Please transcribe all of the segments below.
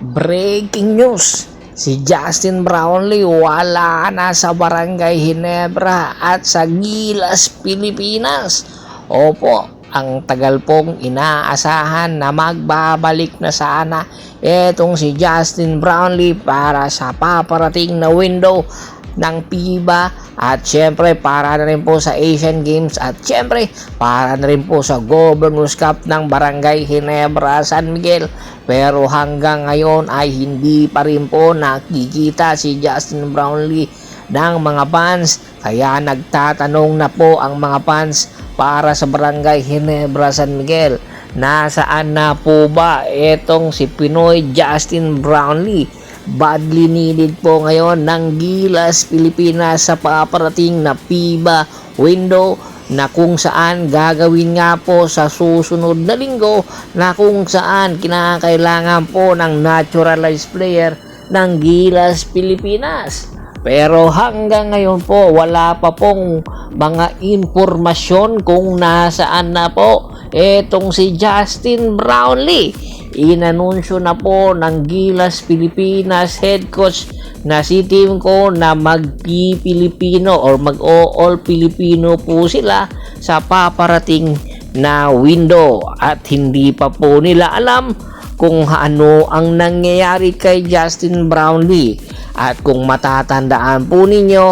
Breaking news! Si Justin Brownlee wala na sa Barangay Ginebra at sa Gilas, Pilipinas. Opo, ang tagal pong inaasahan na magbabalik na sana etong si Justin Brownlee para sa paparating na window ng FIBA at syempre para na rin po sa Asian Games at syempre para na rin po sa Governors Cup ng Barangay Ginebra, San Miguel. Pero hanggang ngayon ay hindi pa rin po nakikita si Justin Brownlee ng mga fans, kaya nagtatanong na po ang mga fans para sa Barangay Ginebra, San Miguel, nasaan na po ba etong si Pinoy Justin Brownlee? Badly needed po ngayon ng Gilas, Pilipinas sa paparating na FIBA window na kung saan gagawin nga po sa susunod na linggo, na kung saan kinakailangan po ng naturalized player ng Gilas, Pilipinas. Pero hanggang ngayon po wala pa pong mga impormasyon kung nasaan na po etong si Justin Brownlee. Inanunsyo na po ng Gilas, Pilipinas head coach na si Timko na mag-Pilipino or mag-all Pilipino po sila sa paparating na window, at hindi pa po nila alam kung ano ang nangyayari kay Justin Brownlee. At kung matatandaan po ninyo,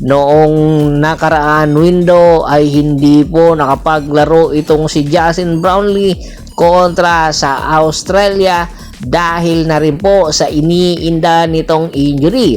noong nakaraan window ay hindi po nakapaglaro itong si Justin Brownlee kontra sa Australia dahil na rin po sa iniinda nitong injury.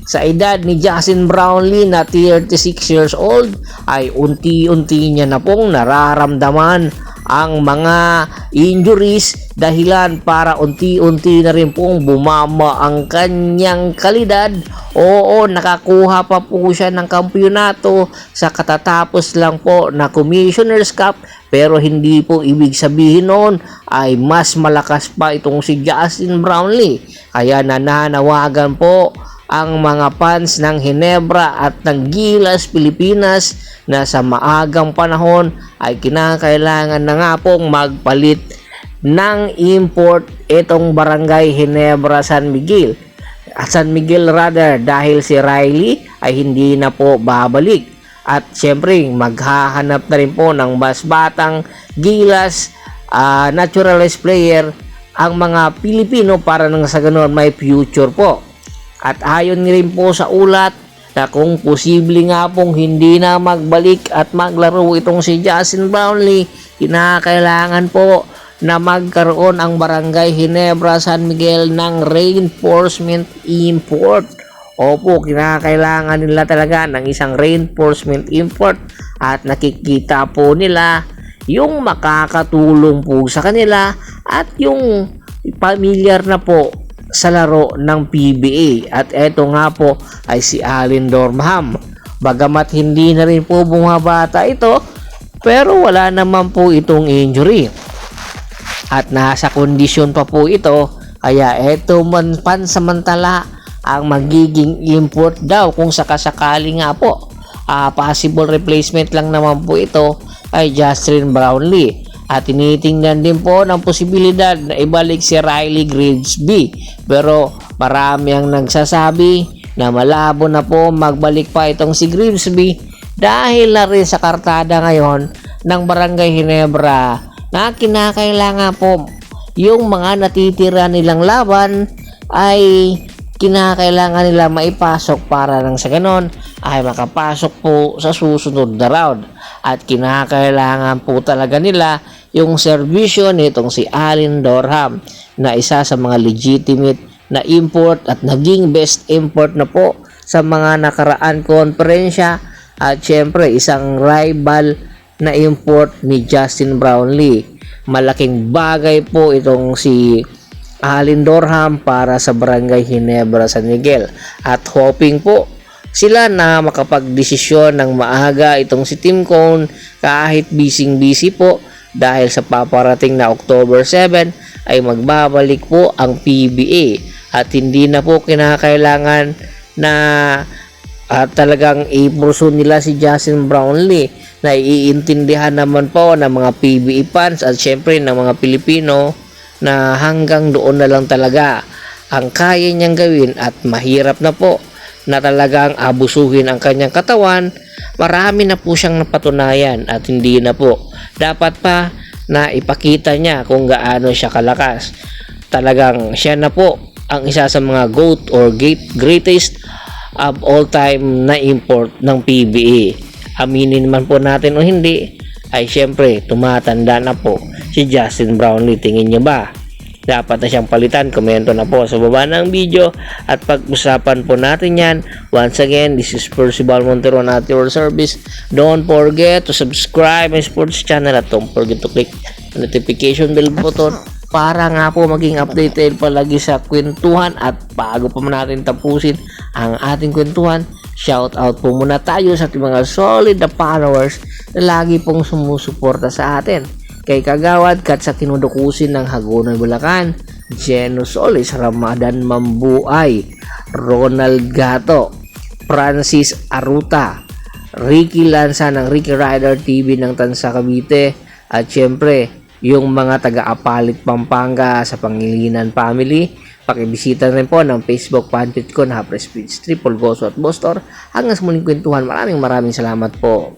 Sa edad ni Justin Brownlee na 36 years old ay unti-unti niya na pong nararamdaman ang mga injuries, dahilan para unti-unti na rin pong bumaba ang kanyang kalidad. Oo, nakakuha pa po siya ng kampyonato sa katatapos lang po na Commissioner's Cup, pero hindi po ibig sabihin noon ay mas malakas pa itong si Justin Brownlee. Kaya nananawagan po ang mga fans ng Ginebra at ng Gilas, Pilipinas na sa maagang panahon ay kinakailangan na nga pong magpalit ng import itong Barangay Ginebra, San Miguel. San Miguel rather, dahil si Riley ay hindi na po babalik. At syempre maghahanap na rin po ng mas batang Gilas naturalized player ang mga Pilipino para nang sa ganoon may future po. At ayon rin po sa ulat na kung posible nga pong hindi na magbalik at maglaro itong si Justin Brownlee, kinakailangan po na magkaroon ang Barangay Ginebra, San Miguel ng reinforcement import. Opo, kinakailangan nila talaga ng isang reinforcement import, at nakikita po nila yung makakatulong po sa kanila at yung familiar na po sa laro ng PBA. At eto nga po ay si Allen Dormham. Bagamat hindi na rin po bumabata ito, pero wala naman po itong injury at nasa kondisyon pa po ito, kaya eto man pansamantala ang magiging import daw kung sakasakali nga po. Possible replacement lang naman po ito ay Justin Brownlee. At tinitingnan din po ng posibilidad na ibalik si Riley Grimsby. Pero marami ang nagsasabi na malabo na po magbalik pa itong si Grimsby dahil na rin sa kartada ngayon ng Barangay Ginebra na kinakailangan po yung mga natitira nilang laban ay kinakailangan nila maipasok para nang sa ganon ay makapasok po sa susunod na round. At kinakailangan po talaga nila yung serbisyo nitong si Allen Dorham na isa sa mga legitimate na import at naging best import na po sa mga nakaraan konferensya, at syempre isang rival na import ni Justin Brownlee. Malaking bagay po itong si Allen Dorham para sa Barangay Ginebra, San Miguel, at hoping po sila na makapagdesisyon ng maaga itong si Tim Cone kahit busy po, dahil sa paparating na October 7 ay magbabalik po ang PBA at hindi na po kinakailangan na talagang i-pursue nila si Justin Brownlee. Na iintindihan naman po ng mga PBA fans at syempre ng mga Pilipino na hanggang doon na lang talaga ang kaya niyang gawin at mahirap na po na talagang abusuhin ang kanyang katawan. Marami na po siyang napatunayan at hindi na po dapat pa na ipakita niya kung gaano siya kalakas. Talagang siya na po ang isa sa mga GOAT or greatest of all time na import ng PBA. Aminin man po natin o hindi, ay syempre tumatanda na po si Justin Brownlee. Tingin niyo ba dapat na siyang palitan? Komento na po sa baba ng video at pag-usapan po natin yan. Once again, this is Percival Monteron at your service. Don't forget to subscribe my sports channel at don't forget to click the notification bell button para nga po maging updated palagi sa kwentuhan. At bago pa natin tapusin ang ating kwentuhan, shout out po muna tayo sa ating mga solid na followers na lagi pong sumusuporta sa atin. Kay Kagawad Kat sa Kinudukusin ng Hagonoy, Bulacan, Geno Solis, Ramadan Mambuay, Ronald Gato, Francis Aruta, Ricky Lanza ng Ricky Rider TV ng Tansa, Cavite, at syempre yung mga taga-Apalit, Pampanga sa Pangilinan Family. Pakibisita rin po ng Facebook page ko na Press Speed Triple Goso at Bostor. Hanggang sa muling kwentuhan, maraming salamat po.